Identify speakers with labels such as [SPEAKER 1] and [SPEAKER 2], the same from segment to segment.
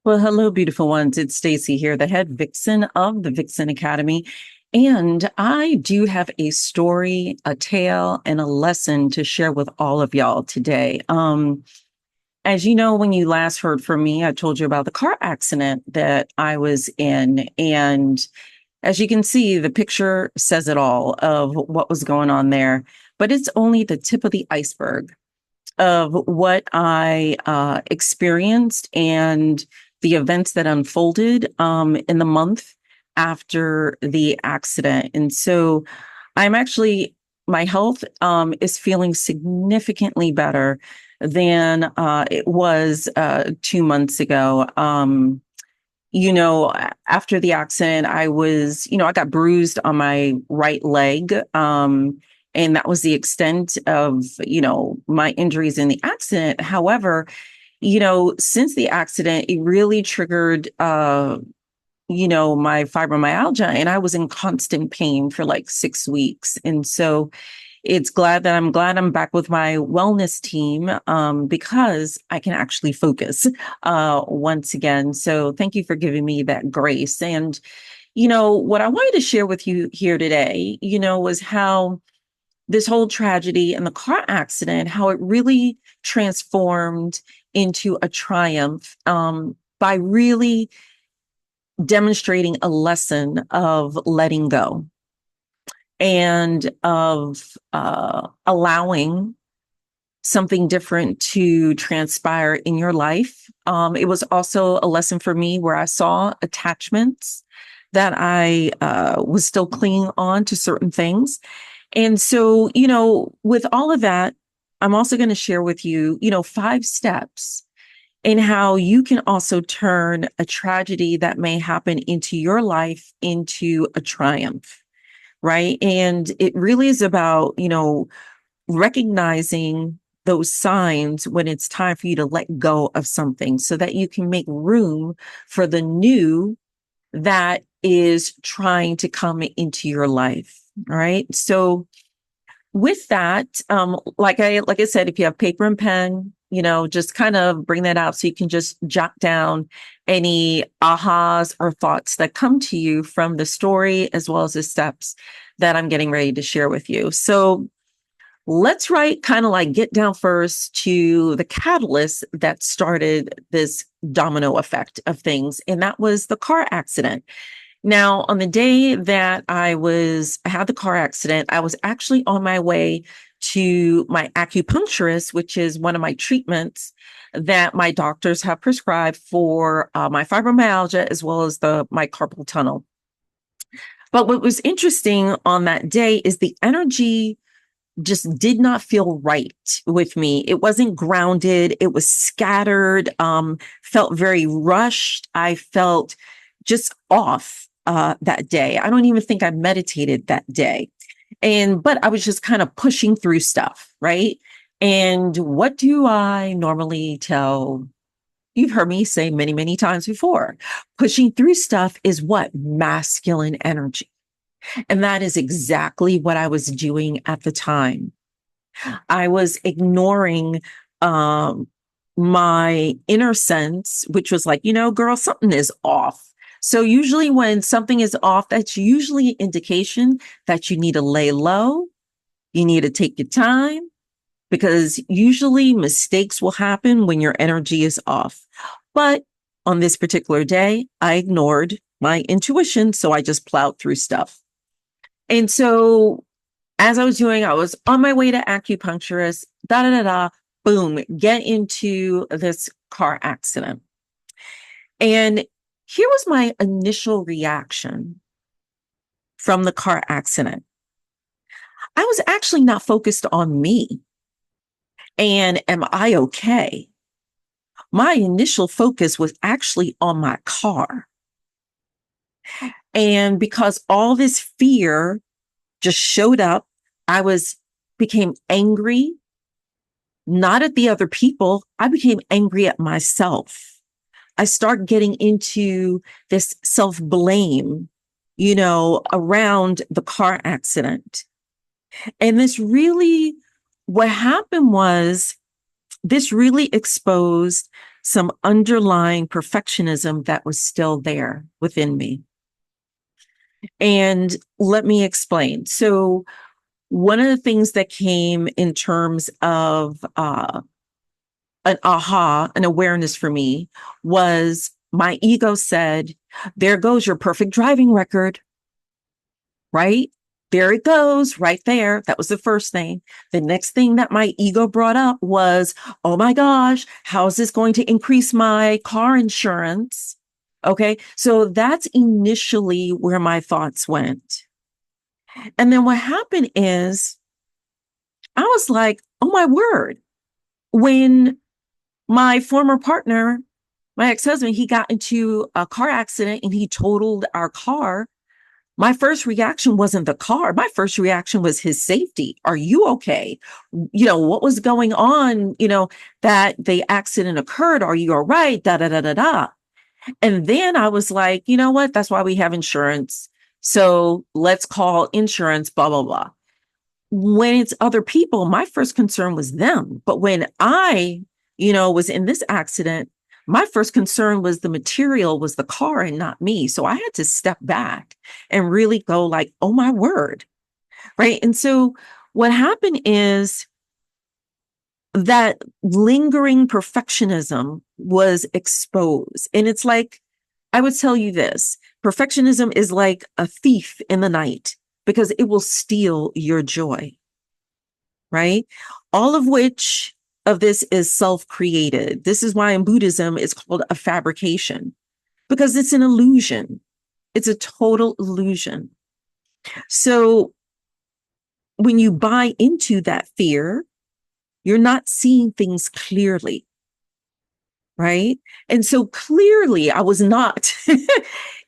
[SPEAKER 1] Well, hello, beautiful ones. It's Stacey here, the head vixen of the Vixen Academy. And I do have a story, a tale, and a lesson to share with all of y'all today. As you know, when you last heard from me, I told you about the car accident that I was in. And as you can see, the picture says it all of what was going on there. But it's only the tip of the iceberg of what I experienced and the events that unfolded in the month after the accident. And so I'm actually, my health is feeling significantly better than it was 2 months ago. After the accident, I got bruised on my right leg. And that was the extent of, my injuries in the accident. However, since the accident, it really triggered, my fibromyalgia, and I was in constant pain for like 6 weeks. And so I'm glad I'm back with my wellness team, because I can actually focus, once again. So thank you for giving me that grace. And, what I wanted to share with you here today, was how this whole tragedy and the car accident, how it really transformed into a triumph, by really demonstrating a lesson of letting go and of allowing something different to transpire in your life. It was also a lesson for me where I saw attachments that I was still clinging on to certain things. And so, with all of that, I'm also going to share with you, 5 steps in how you can also turn a tragedy that may happen into your life into a triumph, right? And it really is about, recognizing those signs when it's time for you to let go of something so that you can make room for the new that is trying to come into your life. All right. So with that, like I said, if you have paper and pen, just kind of bring that out so you can just jot down any ahas or thoughts that come to you from the story as well as the steps that I'm getting ready to share with you. So let's get down first to the catalyst that started this domino effect of things. And that was the car accident. Now, on the day that I had the car accident, I was actually on my way to my acupuncturist, which is one of my treatments that my doctors have prescribed for my fibromyalgia as well as my carpal tunnel. But what was interesting on that day is the energy just did not feel right with me. It wasn't grounded. It was scattered, felt very rushed. I felt just off that day. I don't even think I meditated that day. But I was just kind of pushing through stuff, right? And what do I normally tell? You've heard me say many, many times before. Pushing through stuff is what? Masculine energy. And that is exactly what I was doing at the time. I was ignoring my inner sense, which was like, girl, something is off. So usually when something is off, that's usually an indication that you need to lay low. You need to take your time because usually mistakes will happen when your energy is off. But on this particular day, I ignored my intuition. So I just plowed through stuff. And so as I was on my way to acupuncturist, boom, get into this car accident. And here was my initial reaction from the car accident. I was actually not focused on me. And am I okay? My initial focus was actually on my car. And because all this fear just showed up, became angry, not at the other people. I became angry at myself. I start getting into this self-blame, around the car accident. And what happened was this really exposed some underlying perfectionism that was still there within me. And let me explain. So, one of the things that came in terms of an awareness for me was my ego said, there goes your perfect driving record, right? There it goes, right there. That was the first thing. The next thing that my ego brought up was, oh my gosh, how is this going to increase my car insurance? Okay. So that's initially where my thoughts went. And then what happened is I was like, oh my word. When my former partner, my ex-husband, he got into a car accident and he totaled our car. My first reaction wasn't the car. My first reaction was his safety. Are you okay? What was going on, that the accident occurred? Are you all right? Da, da, da, da, da. And then I was like, you know what? That's why we have insurance. So let's call insurance, blah, blah, blah. When it's other people, my first concern was them. But when I, was in this accident, my first concern was the material was the car and not me. So I had to step back and really go like, oh my word. Right. And so what happened is that lingering perfectionism was exposed. And it's like, I would tell you this, perfectionism is like a thief in the night because it will steal your joy. Right. All of which of this is self-created. This is why in Buddhism it's called a fabrication, because it's an illusion. It's a total illusion. So when you buy into that fear, you're not seeing things clearly, right? And so clearly I was not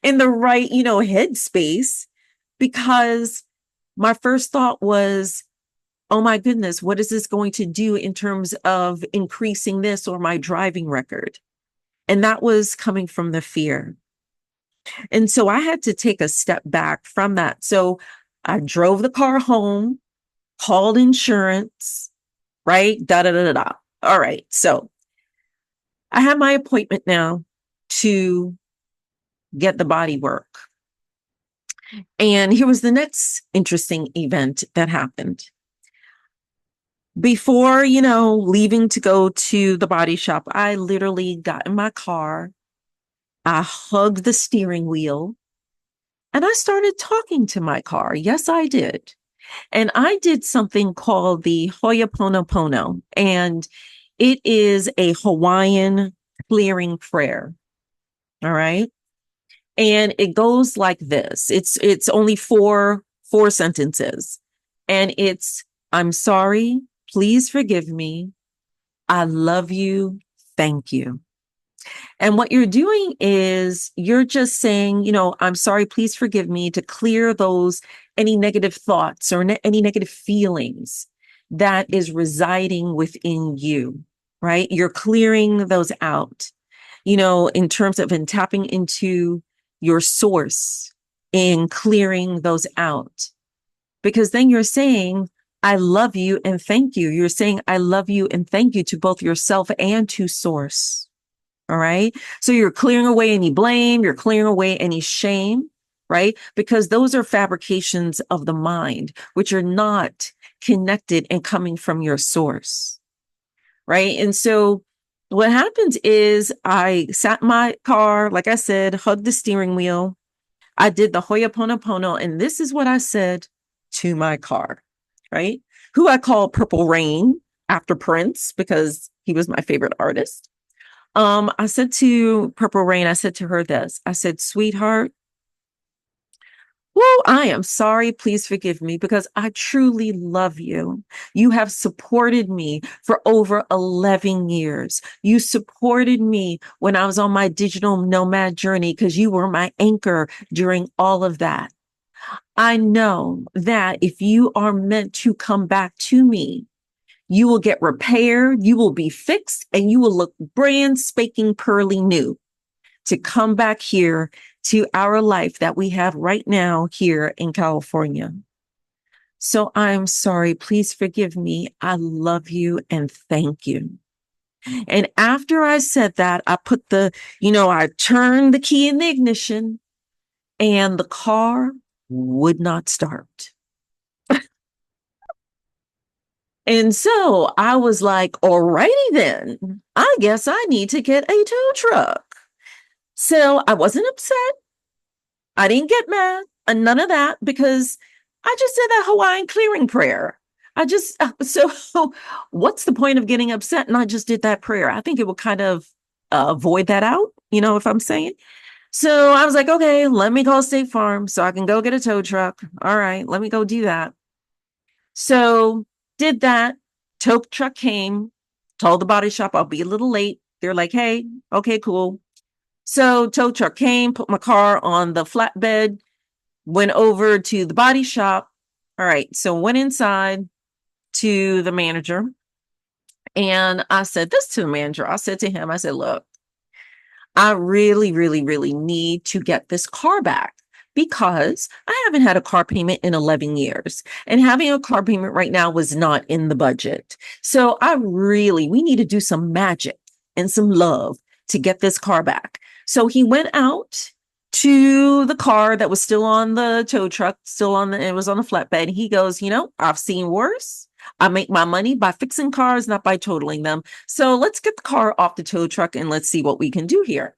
[SPEAKER 1] in the right, headspace, because my first thought was, oh my goodness, what is this going to do in terms of increasing this or my driving record? And that was coming from the fear. And so I had to take a step back from that. So I drove the car home, called insurance, right? Da da da da da. All right. So I have my appointment now to get the body work. And here was the next interesting event that happened. Before, leaving to go to the body shop, I literally got in my car, I hugged the steering wheel, and I started talking to my car. Yes, I did. And I did something called the Ho'oponopono, and it is a Hawaiian clearing prayer. All right. And it goes like this. It's only four sentences. And it's, I'm sorry, please forgive me. I love you. Thank you. And what you're doing is you're just saying, I'm sorry, please forgive me, to clear any negative thoughts or any negative feelings that is residing within you, right? You're clearing those out, in terms of tapping into your source and clearing those out. Because then you're saying, I love you and thank you. You're saying, I love you and thank you to both yourself and to source. All right. So you're clearing away any blame. You're clearing away any shame, right? Because those are fabrications of the mind, which are not connected and coming from your source. Right. And so what happens is I sat in my car, like I said, hugged the steering wheel. I did the Ho'oponopono, and this is what I said to my car, right? Who I call Purple Rain after Prince, because he was my favorite artist. I said to Purple Rain, I said to her this, I said, sweetheart, well, I am sorry. Please forgive me, because I truly love you. You have supported me for over 11 years. You supported me when I was on my digital nomad journey, because you were my anchor during all of that. I know that if you are meant to come back to me, you will get repaired, you will be fixed, and you will look brand spanking pearly new to come back here to our life that we have right now here in California. So I'm sorry. Please forgive me. I love you and thank you. And after I said that, I put I turned the key in the ignition and the car would not start. And so I was like, alrighty then, I guess I need to get a tow truck. So I wasn't upset. I didn't get mad and none of that because I just said that Hawaiian clearing prayer. So what's the point of getting upset? And I just did that prayer. I think it will kind of void that out, if I'm saying. So I was like, okay, let me call State Farm so I can go get a tow truck. All right, let me go do that. So did that. Tow truck came, told the body shop I'll be a little late. They're like, hey, okay, cool. So tow truck came, put my car on the flatbed, went over to the body shop. All right, so went inside to the manager and I said this to the manager. I said to him, I said, look, I really, really, really need to get this car back because I haven't had a car payment in 11 years. And having a car payment right now was not in the budget. So we need to do some magic and some love to get this car back. So he went out to the car that was still on the tow truck, it was on the flatbed. He goes, I've seen worse. I make my money by fixing cars, not by totaling them. So let's get the car off the tow truck and let's see what we can do here.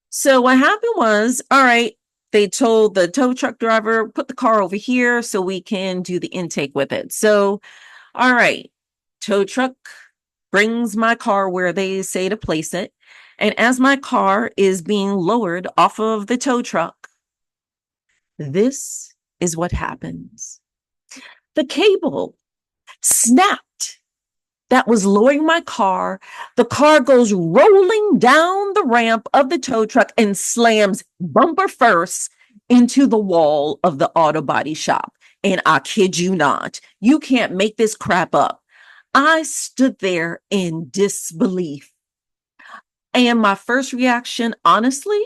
[SPEAKER 1] So what happened was, all right, they told the tow truck driver, put the car over here so we can do the intake with it. So, all right, tow truck brings my car where they say to place it. And as my car is being lowered off of the tow truck, this is what happens. The cable snapped that was lowering my car. The car goes rolling down the ramp of the tow truck and slams bumper first into the wall of the auto body shop. And I kid you not, you can't make this crap up. I stood there in disbelief. And my first reaction, honestly,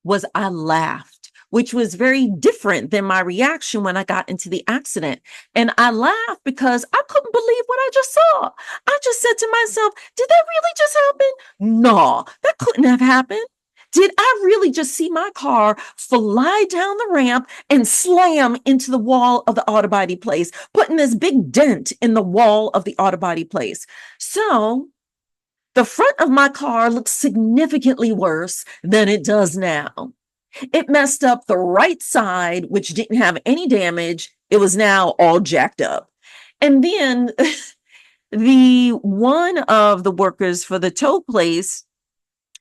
[SPEAKER 1] was I laughed, which was very different than my reaction when I got into the accident. And I laughed because I couldn't believe what I just saw. I just said to myself, did that really just happen? No, that couldn't have happened. Did I really just see my car fly down the ramp and slam into the wall of the auto body place, putting this big dent in the wall of the auto body place? So the front of my car looks significantly worse than it does now. It messed up the right side, which didn't have any damage. It was now all jacked up. And then the one of the workers for the tow place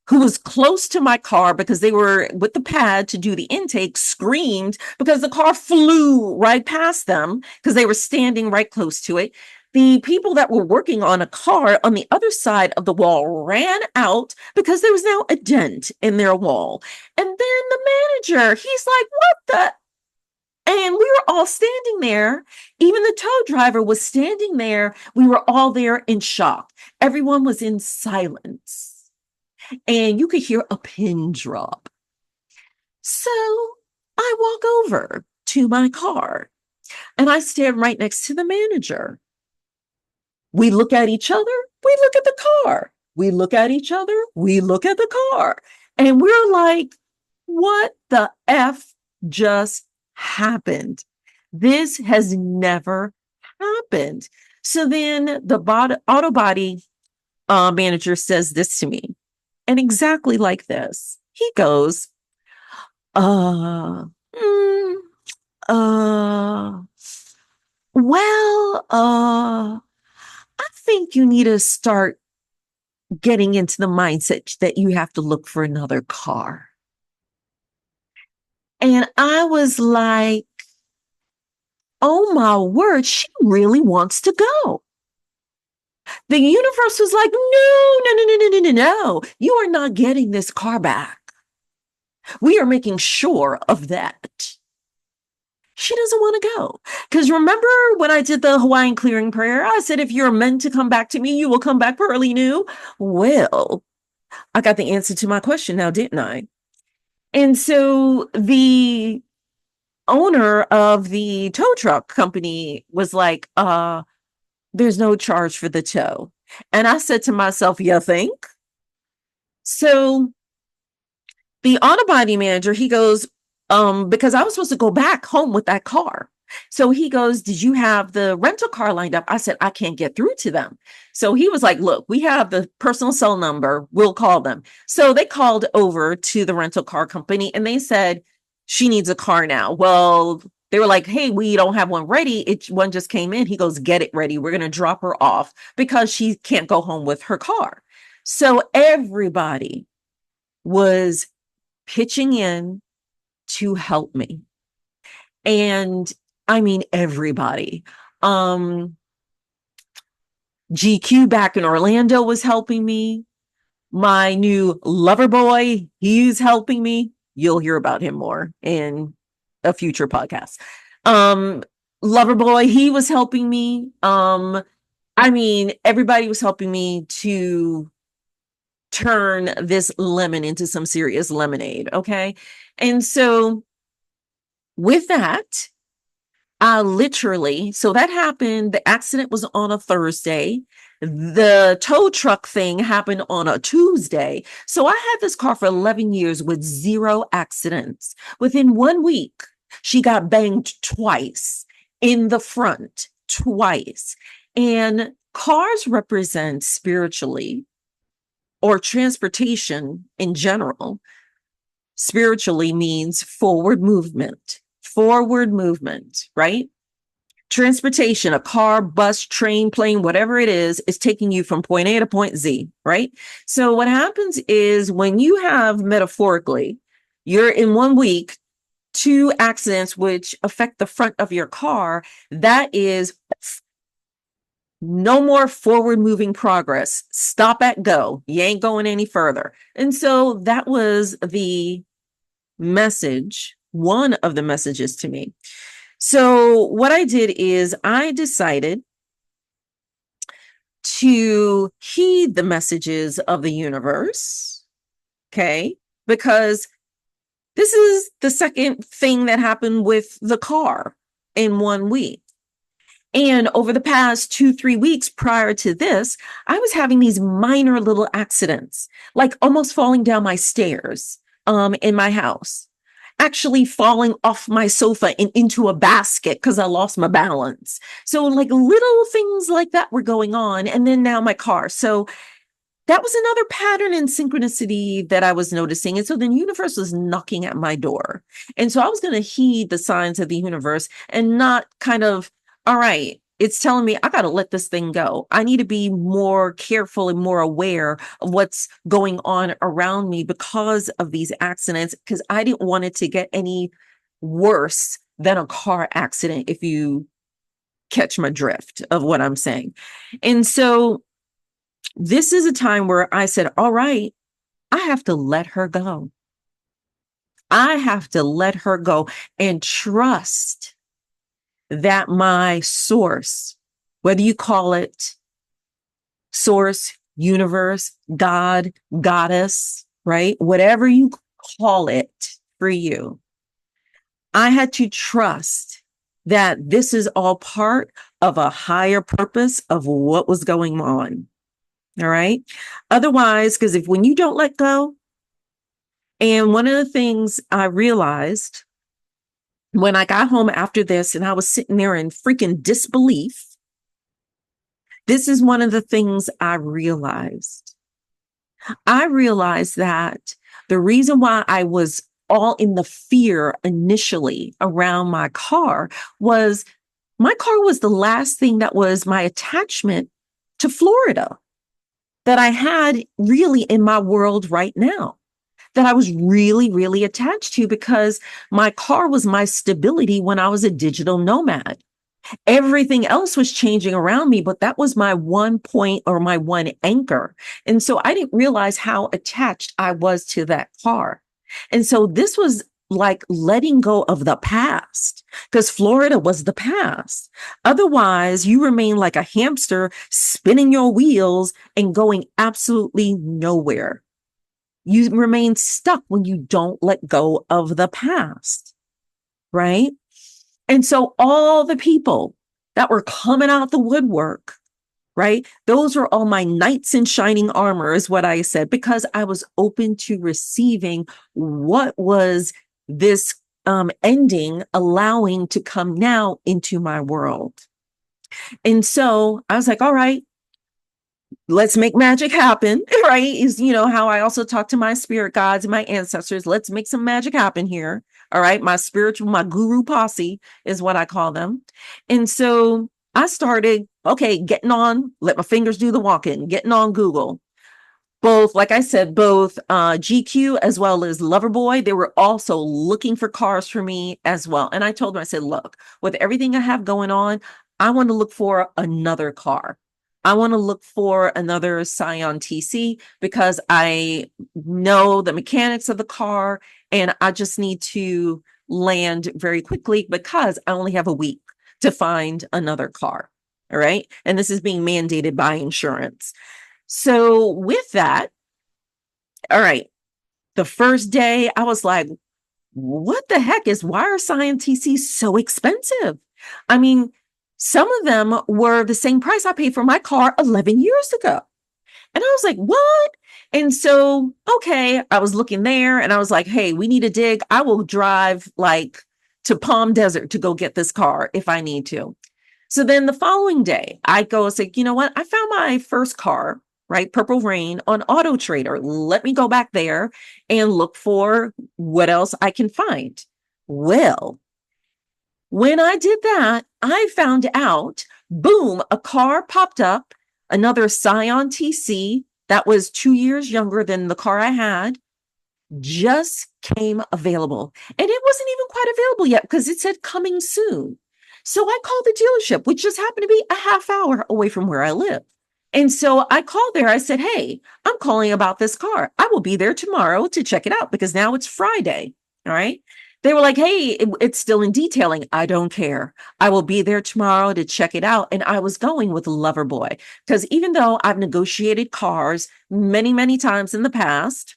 [SPEAKER 1] who was close to my car because they were with the pad to do the intake screamed because the car flew right past them because they were standing right close to it. The people that were working on a car on the other side of the wall ran out because there was now a dent in their wall. And then the manager, he's like, what the? And we were all standing there. Even the tow driver was standing there. We were all there in shock. Everyone was in silence. And you could hear a pin drop. So I walk over to my car and I stand right next to the manager. We look at each other. We look at the car. We look at each other. We look at the car. And we're like, what the F just happened? This has never happened. So then the auto body manager says this to me. And exactly like this, he goes, uh, mm, uh, well, I think you need to start getting into the mindset that you have to look for another car. And I was like, oh my word, she really wants to go. The universe was like, no. You are not getting this car back. We are making sure of that. She doesn't want to go. Because remember when I did the Hawaiian clearing prayer, I said, if you're meant to come back to me, you will come back pearly new. Well, I got the answer to my question now, didn't I? And so the owner of the tow truck company was like, there's no charge for the tow. And I said to myself, you think? So the auto body manager, he goes, because I was supposed to go back home with that car. So he goes, did you have the rental car lined up? I said, I can't get through to them. So he was like, look, we have the personal cell number. We'll call them. So they called over to the rental car company and they said, she needs a car now. Well, they were like, hey, we don't have one ready. One just came in. He goes, get it ready. We're going to drop her off because she can't go home with her car. So everybody was pitching in to help me. And I mean, everybody. GQ back in Orlando was helping me. My new lover boy, he's helping me. You'll hear about him more in a future podcast. Lover boy, he was helping me. I mean, everybody was helping me to turn this lemon into some serious lemonade. Okay. And so with that, so that happened. The accident was on a Thursday. The tow truck thing happened on a Tuesday. So I had this car for 11 years with 0 accidents. Within 1 week, she got banged twice in the front, twice. And cars represent spiritually, or transportation in general. Spiritually means forward movement, right? Transportation, a car, bus, train, plane, whatever it is taking you from point A to point Z, right? So what happens is when you have, metaphorically, you're in 1 week, 2 accidents which affect the front of your car, that is no more forward moving progress. Stop at go. You ain't going any further. And so that was the message, one of the messages to me. So what I did is I decided to heed the messages of the universe. Okay. Because this is the second thing that happened with the car in 1 week. And over the past 2-3 weeks prior to this, I was having these minor little accidents, like almost falling down my stairs in my house, actually falling off my sofa and into a basket because I lost my balance. So like little things like that were going on. And then now my car. So that was another pattern in synchronicity that I was noticing. And so the universe was knocking at my door. And so I was going to heed the signs of the universe and not kind of, all right, it's telling me I got to let this thing go. I need to be more careful and more aware of what's going on around me because of these accidents, because I didn't want it to get any worse than a car accident, if you catch my drift of what I'm saying. And so this is a time where I said, all right, I have to let her go. I have to let her go and trust that my source, whether you call it source, universe, God, goddess, right? Whatever you call it for you, I had to trust that this is all part of a higher purpose of what was going on. All right. Otherwise, because when you don't let go, and one of the things I realized when I got home after this and I was sitting there in freaking disbelief, this is one of the things I realized. I realized that the reason why I was all in the fear initially around my car was my car was the last thing that was my attachment to Florida that I had really in my world right now, that I was really, really attached to, because my car was my stability when I was a digital nomad. Everything else was changing around me, but that was my one point or my one anchor. And so I didn't realize how attached I was to that car. And so this was like letting go of the past, because Florida was the past. Otherwise, you remain like a hamster spinning your wheels and going absolutely nowhere. You remain stuck when you don't let go of the past, right? And so all the people that were coming out the woodwork right? Those are all my knights in shining armor, is what I said, because I was open to receiving what was this ending allowing to come now into my world. And so I was like, all right, let's make magic happen, right? Is, how I also talk to my spirit guides and my ancestors. Let's make some magic happen here. All right. My guru posse is what I call them. And so I started, okay, getting on, let my fingers do the walking, getting on Google. Both, like I said, both GQ as well as Loverboy, they were also looking for cars for me as well. And I told them, I said, look, with everything I have going on, I want to look for another car. I want to look for another Scion TC because I know the mechanics of the car and I just need to land very quickly because I only have a week to find another car. All right. And this is being mandated by insurance. So with that, all right, the first day I was like, what the heck why are Scion TCs so expensive? I mean, some of them were the same price I paid for my car 11 years ago. And I was like, what? And so, okay, I was looking there and I was like, hey, we need a dig. I will drive like to Palm Desert to go get this car if I need to. So then the following day, I go and say, you know what? I found my first car, right? Purple Rain on Auto Trader. Let me go back there and look for what else I can find. Well, when I did that, I found out, boom, a car popped up, another Scion TC that was 2 years younger than the car I had, just came available. And it wasn't even quite available yet because it said coming soon. So I called the dealership, which just happened to be a half hour away from where I live. And so I called there. I said, hey, I'm calling about this car. I will be there tomorrow to check it out because now it's Friday. All right. They were like, hey, it's still in detailing. I don't care. I will be there tomorrow to check it out. And I was going with Loverboy because even though I've negotiated cars many, many times in the past,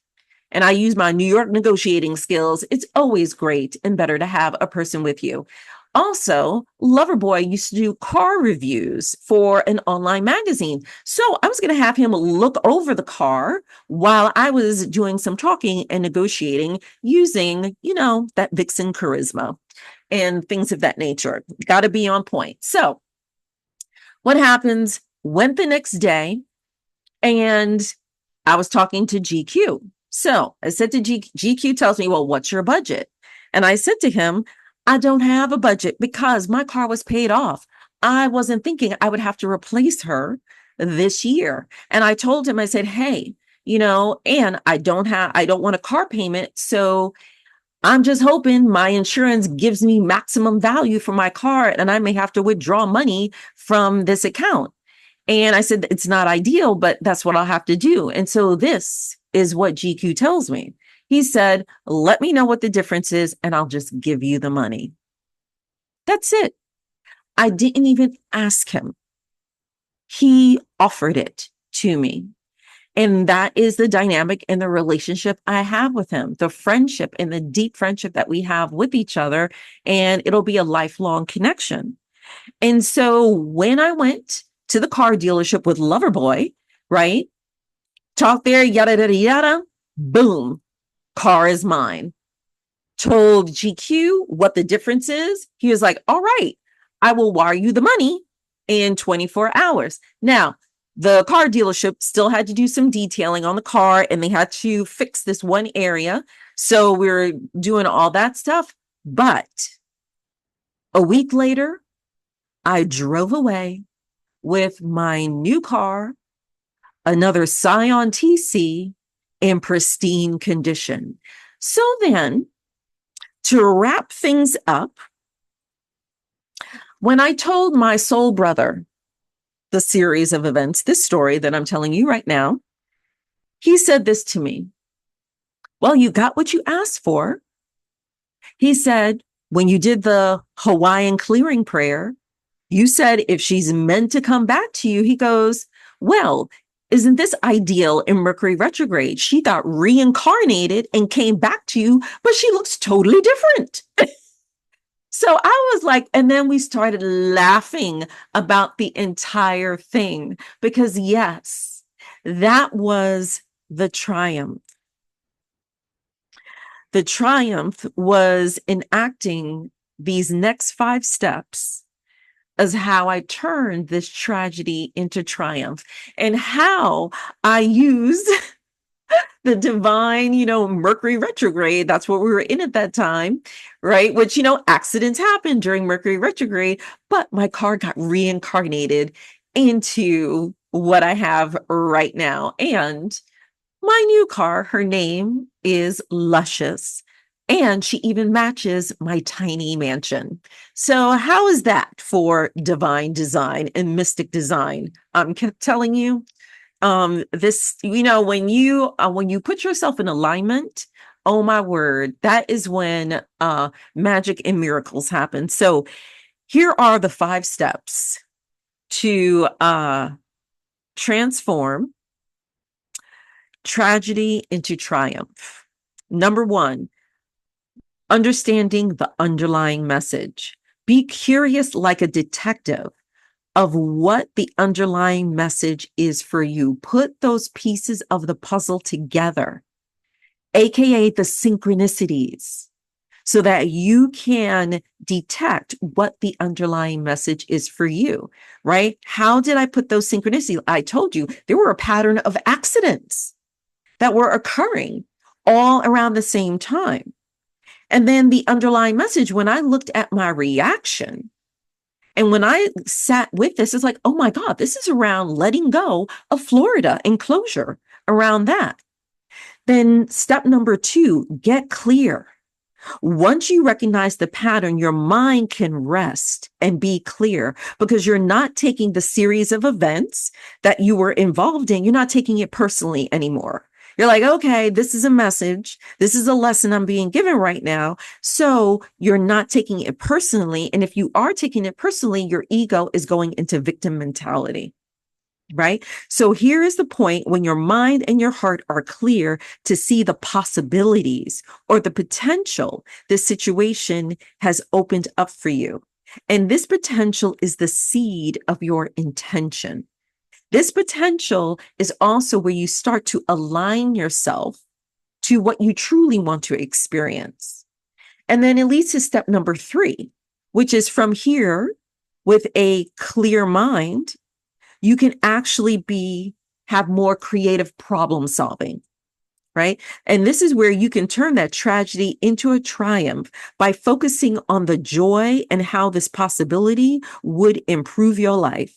[SPEAKER 1] and I use my New York negotiating skills, it's always great and better to have a person with you. Also, Loverboy used to do car reviews for an online magazine. So I was going to have him look over the car while I was doing some talking and negotiating using, that vixen charisma and things of that nature. Got to be on point. So what happens? Went the next day and I was talking to GQ. So I said to GQ tells me, well, what's your budget? And I said to him, I don't have a budget because my car was paid off. I wasn't thinking I would have to replace her this year. And I told him, I said, hey, and I don't want a car payment. So I'm just hoping my insurance gives me maximum value for my car and I may have to withdraw money from this account. And I said, it's not ideal, but that's what I'll have to do. And so this is what GQ tells me. He said, let me know what the difference is and I'll just give you the money. That's it. I didn't even ask him. He offered it to me. And that is the dynamic and the relationship I have with him, the friendship and the deep friendship that we have with each other. And it'll be a lifelong connection. And so when I went to the car dealership with Loverboy, right? Talk there, yada, yada, yada, boom, car is mine. Told GQ what the difference is. He was like, all right, I will wire you the money in 24 hours. Now, the car dealership still had to do some detailing on the car and they had to fix this one area. So we were doing all that stuff. But a week later, I drove away with my new car, another Scion TC in pristine condition. So then, to wrap things up, when I told my soul brother the series of events, this story that I'm telling you right now, he said this to me. Well, you got what you asked for. He said, when you did the Hawaiian clearing prayer, you said if she's meant to come back to you, he goes, well, isn't this ideal in Mercury retrograde? She got reincarnated and came back to you, but she looks totally different. So I was like, and then we started laughing about the entire thing because, yes, that was the triumph. The triumph was enacting these next 5 steps as how I turned this tragedy into triumph and how I used the divine, Mercury retrograde. That's what we were in at that time, right? Which, accidents happen during Mercury retrograde, but my car got reincarnated into what I have right now. And my new car, her name is Luscious. And she even matches my tiny mansion. So, how is that for divine design and mystic design? I'm telling you, this, when you put yourself in alignment, oh my word, that is when magic and miracles happen. So, here are the 5 steps to transform tragedy into triumph. Number 1, understanding the underlying message. Be curious like a detective of what the underlying message is for you. Put those pieces of the puzzle together, AKA the synchronicities, so that you can detect what the underlying message is for you, right? How did I put those synchronicities? I told you there were a pattern of accidents that were occurring all around the same time. And then the underlying message, when I looked at my reaction, and when I sat with this, it's like, oh my God, this is around letting go of Florida and closure around that. Then step number 2, get clear. Once you recognize the pattern, your mind can rest and be clear because you're not taking the series of events that you were involved in. You're not taking it personally anymore. You're like, okay, this is a message. This is a lesson I'm being given right now. So you're not taking it personally. And if you are taking it personally, your ego is going into victim mentality. Right? So here is the point when your mind and your heart are clear to see the possibilities or the potential this situation has opened up for you. And this potential is the seed of your intention. This potential is also where you start to align yourself to what you truly want to experience. And then it leads to step number 3, which is from here with a clear mind, you can actually have more creative problem solving, right? And this is where you can turn that tragedy into a triumph by focusing on the joy and how this possibility would improve your life.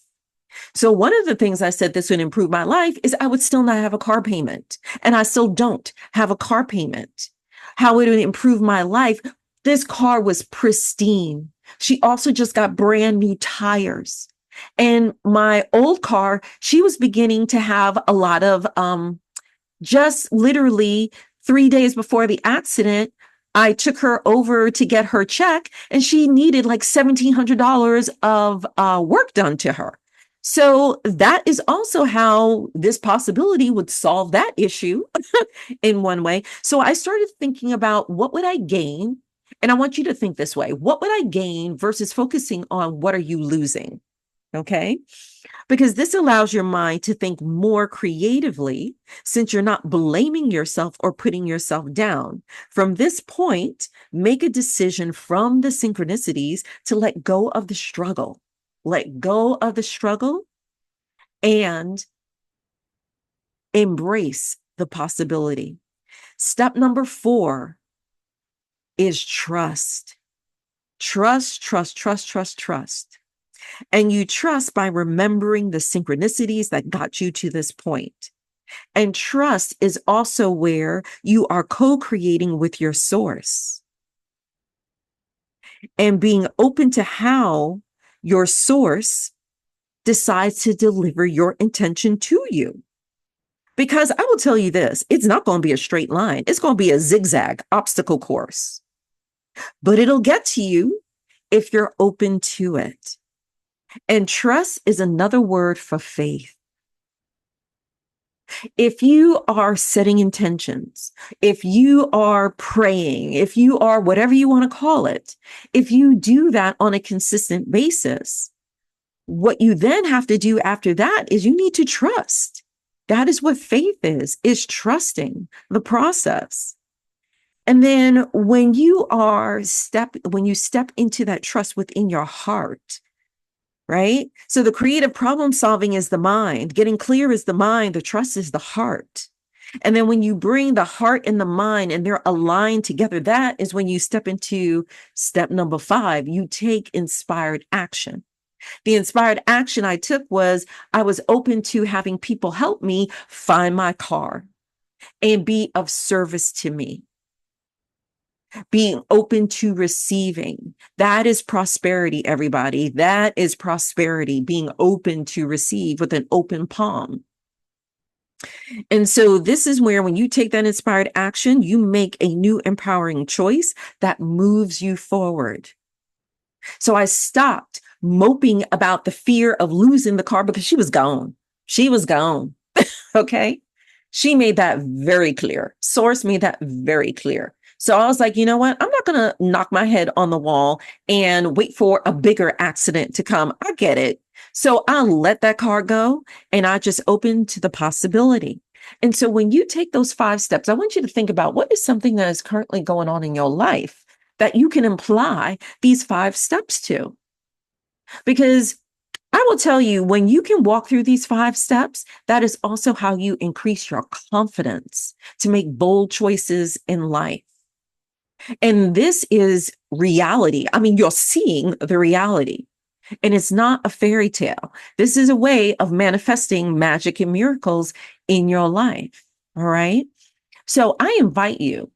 [SPEAKER 1] So one of the things I said this would improve my life is I would still not have a car payment, and I still don't have a car payment. How it would improve my life? This car was pristine. She also just got brand new tires. And my old car, she was beginning to have a lot of just literally 3 days before the accident, I took her over to get her check, and she needed like $1,700 of work done to her. So that is also how this possibility would solve that issue in one way. So I started thinking about what would I gain? And I want you to think this way. What would I gain versus focusing on what are you losing? Okay. Because this allows your mind to think more creatively since you're not blaming yourself or putting yourself down. From this point, make a decision from the synchronicities to let go of the struggle. Let go of the struggle and embrace the possibility. Step number 4 is trust. Trust, trust, trust, trust, trust. And you trust by remembering the synchronicities that got you to this point. And trust is also where you are co-creating with your source and being open to how your source decides to deliver your intention to you. Because I will tell you this, it's not going to be a straight line. It's going to be a zigzag obstacle course, but it'll get to you if you're open to it. And trust is another word for faith. If you are setting intentions, if you are praying, if you are whatever you want to call it, if you do that on a consistent basis, what you then have to do after that is you need to trust. That is what faith is trusting the process. And then when you step into that trust within your heart, right? So the creative problem solving is the mind, getting clear is the mind, the trust is the heart. And then when you bring the heart and the mind and they're aligned together, that is when you step into step number 5. You take inspired action. The inspired action I took was I was open to having people help me find my car and be of service to me. Being open to receiving. That is prosperity, everybody. That is prosperity, being open to receive with an open palm. And so this is where when you take that inspired action, you make a new empowering choice that moves you forward. So I stopped moping about the fear of losing the car because she was gone. She was gone. Okay. She made that very clear. Source made that very clear. So I was like, you know what? I'm not going to knock my head on the wall and wait for a bigger accident to come. I get it. So I let that car go and I just opened to the possibility. And so when you take those 5 steps, I want you to think about what is something that is currently going on in your life that you can apply these 5 steps to. Because I will tell you, when you can walk through these 5 steps, that is also how you increase your confidence to make bold choices in life. And this is reality. I mean, you're seeing the reality, and it's not a fairy tale. This is a way of manifesting magic and miracles in your life. All right. So I invite you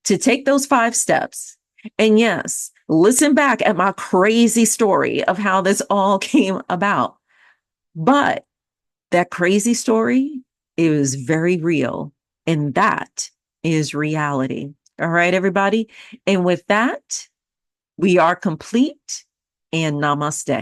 [SPEAKER 1] to take those 5 steps. And yes, listen back at my crazy story of how this all came about. But that crazy story is very real. And that is reality. All right, everybody. And with that, we are complete and namaste.